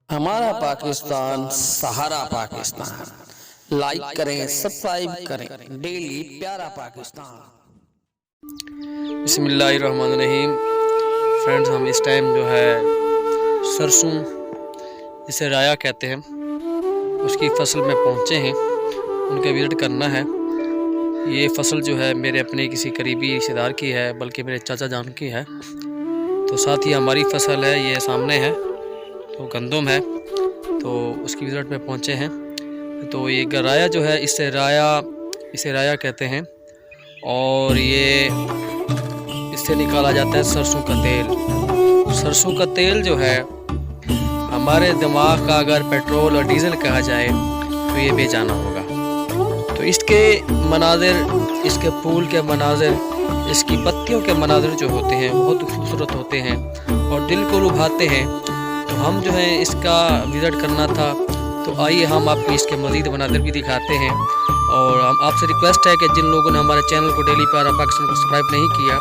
ہمارا پاکستان سہارا پاکستان، لائک کریں، سبسکرائب کریں، ڈیلی پیارا پاکستان۔ بسم اللہ الرحمن الرحیم۔ فرینڈز، ہم اس ٹائم جو ہے سرسوں جسے رایا کہتے ہیں اس کی فصل میں پہنچے ہیں، ان کا وزٹ کرنا ہے۔ یہ فصل جو ہے میرے اپنے کسی قریبی رشتہ دار کی ہے، بلکہ میرے چاچا جان کی ہے، تو ساتھ ہی ہماری فصل ہے، یہ سامنے ہے تو گندم ہے، تو اس کی وزٹ میں پہنچے ہیں۔ تو یہ رایا جو ہے اسے رایا کہتے ہیں، اور یہ اس سے نکالا جاتا ہے سرسوں کا تیل۔ سرسوں کا تیل جو ہے ہمارے دماغ کا اگر پیٹرول اور ڈیزل کہا جائے تو یہ بے جانا ہوگا۔ تو اس کے مناظر، اس کے پھول کے مناظر، اس کی پتیوں کے مناظر جو ہوتے ہیں بہت خوبصورت ہوتے ہیں اور دل کو لبھاتے ہیں۔ تو ہم جو ہے اس کا وزٹ کرنا تھا، تو آئیے ہم آپ کو اس کے مزید مناظر بھی دکھاتے ہیں۔ اور ہم آپ سے ریکویسٹ ہے کہ جن لوگوں نے ہمارے چینل کو ڈیلی پیارا پاکستان کو سبسکرائب نہیں کیا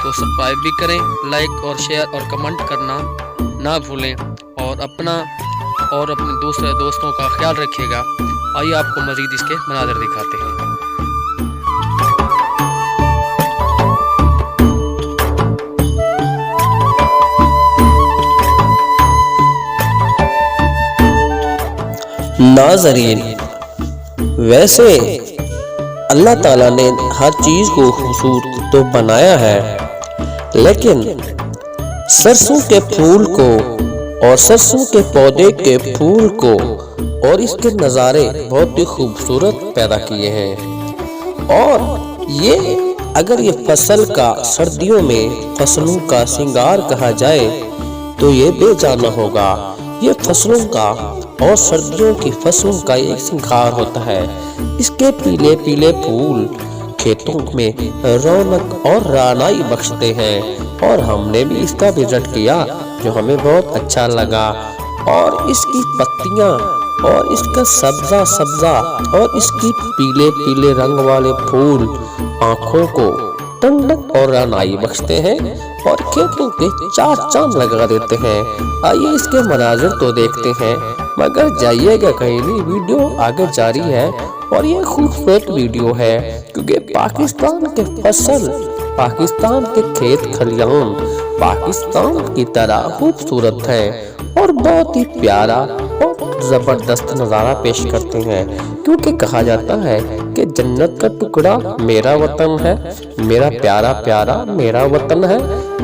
تو سبسکرائب بھی کریں، لائک اور شیئر اور کمنٹ کرنا نہ بھولیں، اور اپنا اور اپنے دوستوں کا خیال رکھیے گا۔ آئیے آپ کو مزید اس کے مناظر دکھاتے ہیں۔ ناظرین، ویسے اللہ تعالیٰ نے ہر چیز کو خوبصورت تو بنایا ہے، لیکن سرسوں کے پھول کو اور سرسوں کے پودے کے پھول کو اور اس کے نظارے بہت ہی خوبصورت پیدا کیے ہیں۔ اور یہ اگر یہ فصل کا سردیوں میں فصلوں کا سنگار کہا جائے تو یہ بے جانا ہوگا۔ یہ فصلوں کا اور سردیوں کی فصلوں کا ایک سنگار ہوتا ہے۔ اس کے پیلے پیلے پھول کھیتوں میں رونق اور رعنائی بخشتے ہیں، اور ہم نے بھی اس کا وزٹ کیا جو ہمیں بہت اچھا لگا۔ اور اس کی پتیاں اور اس کا سبزہ اور اس کی پیلے پیلے رنگ والے پھول آنکھوں کو ٹھنڈک اور رعنائی بخشتے ہیں اور کھیتوں کے چار چاند لگا دیتے ہیں۔ آئیے اس کے مناظر تو دیکھتے ہیں، مگر جائیے گا کہیں نہیں، ویڈیو آگے جاری ہے۔ اور یہ خوبصورت ویڈیو ہے کیونکہ پاکستان کے فصل، پاکستان کے کھیت کھلیان پاکستان کی طرح خوبصورت ہے اور بہت ہی پیارا اور زبردست نظارہ پیش کرتے ہیں، کیونکہ کہا جاتا ہے کہ جنت کا ٹکڑا میرا وطن ہے، میرا پیارا پیارا میرا وطن ہے۔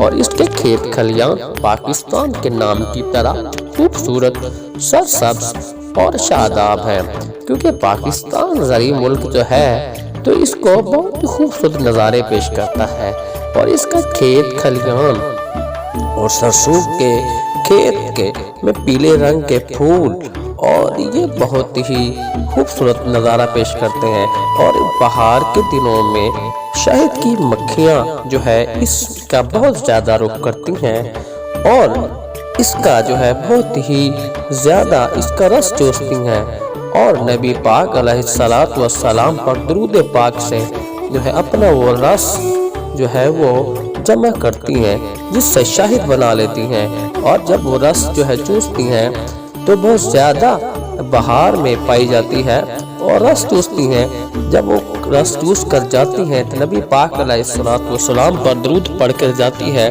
اور اس کے کھیت کھلیان پاکستان کے نام کی طرح خوبصورت، سرسبز اور شاداب ہے، کیونکہ پاکستان زرعی ملک جو ہے تو اس کو بہت خوبصورت نظارے پیش کرتا ہے۔ اور اس کا کھیت کھلیان اور سرسوں کے کھیت کے میں پیلے رنگ کے پھول اور یہ بہت ہی خوبصورت نظارہ پیش کرتے ہیں۔ اور بہار کے دنوں میں شہد کی مکھیاں جو ہے اس کا بہت زیادہ رخ کرتی ہیں، اور اس کا جو ہے بہت ہی زیادہ اس کا رس چوستی ہیں، اور نبی پاک علیہ الصلوۃ والسلام پر درود پاک سے جو ہے اپنا وہ رس جو ہے وہ جمع کرتی ہیں، جس سے شہد بنا لیتی ہیں۔ اور جب وہ رس جو ہے چوستی ہیں تو بہت زیادہ بہار میں پائی جاتی ہے اور رس چوستی ہیں۔ جب وہ رس چوس کر جاتی ہیں تو نبی پاک علیہ الصلوۃ والسلام پر درود پڑھ کر جاتی ہے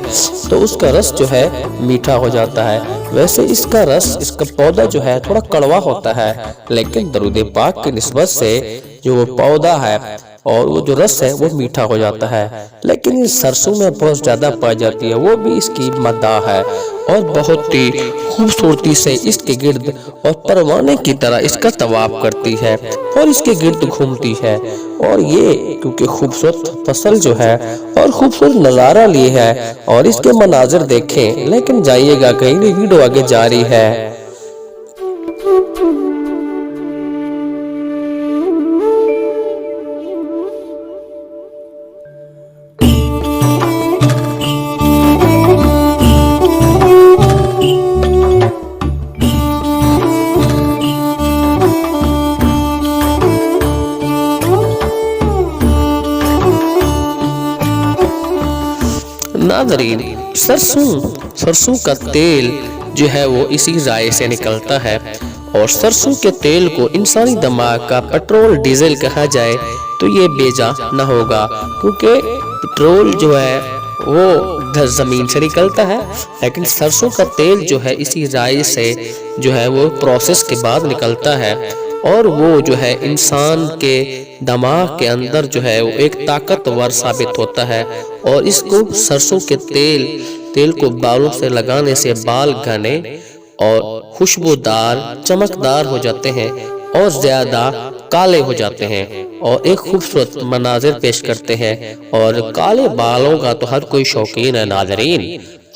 تو اس کا رس جو ہے میٹھا ہو جاتا ہے۔ ویسے اس کا رس، اس کا پودا جو ہے تھوڑا کڑوا ہوتا ہے، لیکن درود پاک کی نسبت سے جو وہ پودا ہے اور وہ جو رس ہے وہ میٹھا ہو جاتا ہے۔ لیکن اس سرسوں میں بہت زیادہ پائی جاتی ہے، وہ بھی اس کی مداح ہے، اور بہت ہی خوبصورتی سے اس کے گرد اور پروانے کی طرح اس کا طواف کرتی ہے اور اس کے گرد گھومتی ہے۔ اور یہ کیونکہ خوبصورت فصل جو ہے اور خوبصورت نظارہ لیے ہے اور اس کے مناظر دیکھیں، لیکن جائیے گا کہیں نہیں، ویڈیو آگے جاری ہے۔ ناظرین، سرسوں کا تیل جو ہے وہ اسی رائے سے نکلتا ہے، اور سرسوں کے تیل کو انسانی دماغ کا پیٹرول ڈیزل کہا جائے تو یہ بے جا نہ ہوگا، کیونکہ پیٹرول جو ہے وہ زمین سے نکلتا ہے، لیکن سرسوں کا تیل جو ہے اسی رائی سے جو ہے وہ پروسیس کے بعد نکلتا ہے، اور وہ جو ہے انسان کے دماغ کے اندر جو ہے وہ ایک طاقتور ثابت ہوتا ہے، اور اس کو سرسوں کے تیل کو بالوں سے لگانے سے بال گھنے اور خوشبودار چمکدار ہو جاتے ہیں اور زیادہ کالے ہو جاتے ہیں، اور ایک خوبصورت مناظر پیش کرتے ہیں، اور کالے بالوں کا تو ہر کوئی شوقین ہے۔ ناظرین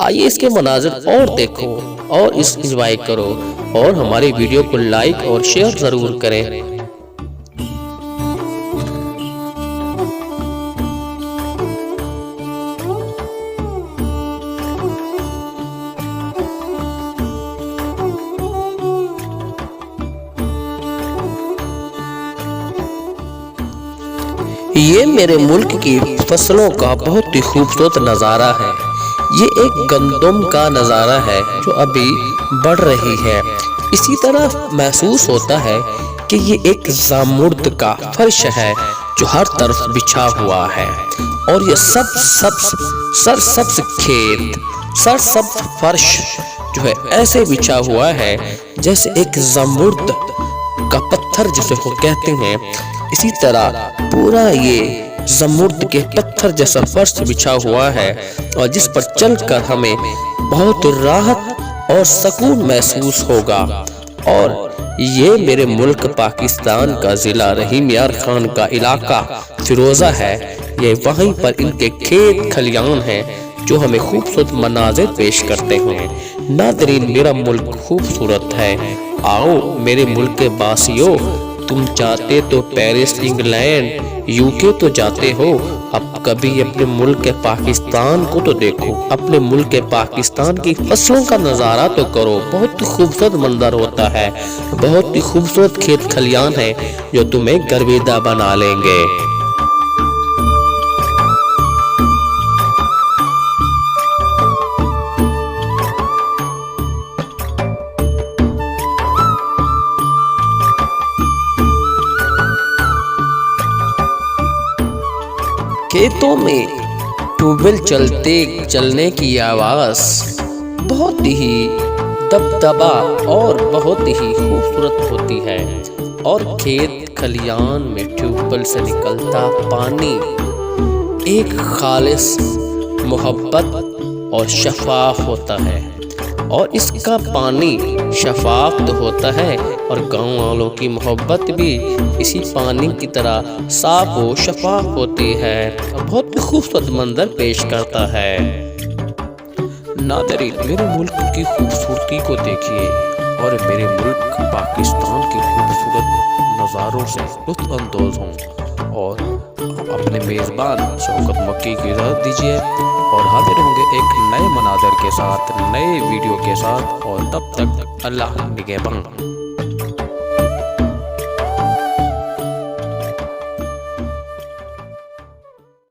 آئیے اس کے مناظر اور دیکھو اور اس انجوائے کرو، اور ہماری ویڈیو کو لائک اور شیئر ضرور کریں۔ یہ میرے ملک کی فصلوں کا بہت ہی خوبصورت نظارہ ہے۔ یہ ایک گندم کا نظارہ ہے جو ابھی بڑھ رہی ہے۔ اسی طرح محسوس ہوتا ہے کہ یہ ایک زامرد کا فرش ہے جو ہر طرف بچھا ہوا ہے، اور یہ سرسبز کھیت، سرسبز فرش جو ہے ایسے بچھا ہوا ہے جیسے ایک زامرد کا پتھر جسے وہ کہتے ہیں، اسی طرح پورا یہ زمرد کے پتھر جیسا فرش بچھا ہوا ہے، اور جس پر چل کر ہمیں بہت راحت اور سکون محسوس ہوگا۔ اور یہ میرے ملک پاکستان کا ضلع رحیم یار خان کا علاقہ فیروزہ ہے۔ یہ وہیں پر ان کے کھیت کھلیان ہیں جو ہمیں خوبصورت مناظر پیش کرتے ہیں۔ ناظرین میرا ملک خوبصورت ہے، آؤ میرے ملک کے باسیوں، تم چاہتے تو پیرس انگلینڈ UK تو جاتے ہو، اب کبھی اپنے ملک پاکستان کو تو دیکھو، اپنے ملک پاکستان کی فصلوں کا نظارہ تو کرو۔ بہت خوبصورت منظر ہوتا ہے، بہت ہی خوبصورت کھیت کھلیان ہے جو تمہیں گرویدہ بنا لیں گے۔ کھیتوں میں ٹیوب ویل چلنے کی آواز بہت ہی دبدبا اور بہت ہی خوبصورت ہوتی ہے، اور کھیت کھلیان میں ٹیوب ویل سے نکلتا پانی ایک خالص محبت اور شفاف ہوتا ہے، اور اس کا پانی شفاف تو ہوتا ہے، اور گاؤں والوں کی محبت بھی اسی پانی کی طرح صاف و شفاف ہوتی ہے، اور بہت خوبصورت منظر پیش کرتا ہے۔ ناظرین میرے ملک کی خوبصورتی کو دیکھیے، اور میرے ملک پاکستان کی خوبصورت نظاروں سے لطف اندوز ہوں، اور اپنے میزبان شوکت مکی کی اجازت دیجیے، اور حاضر ہوں گے ایک نئے مناظر کے ساتھ، نئے ویڈیو کے ساتھ، اور تب تک اللہ نگہبان۔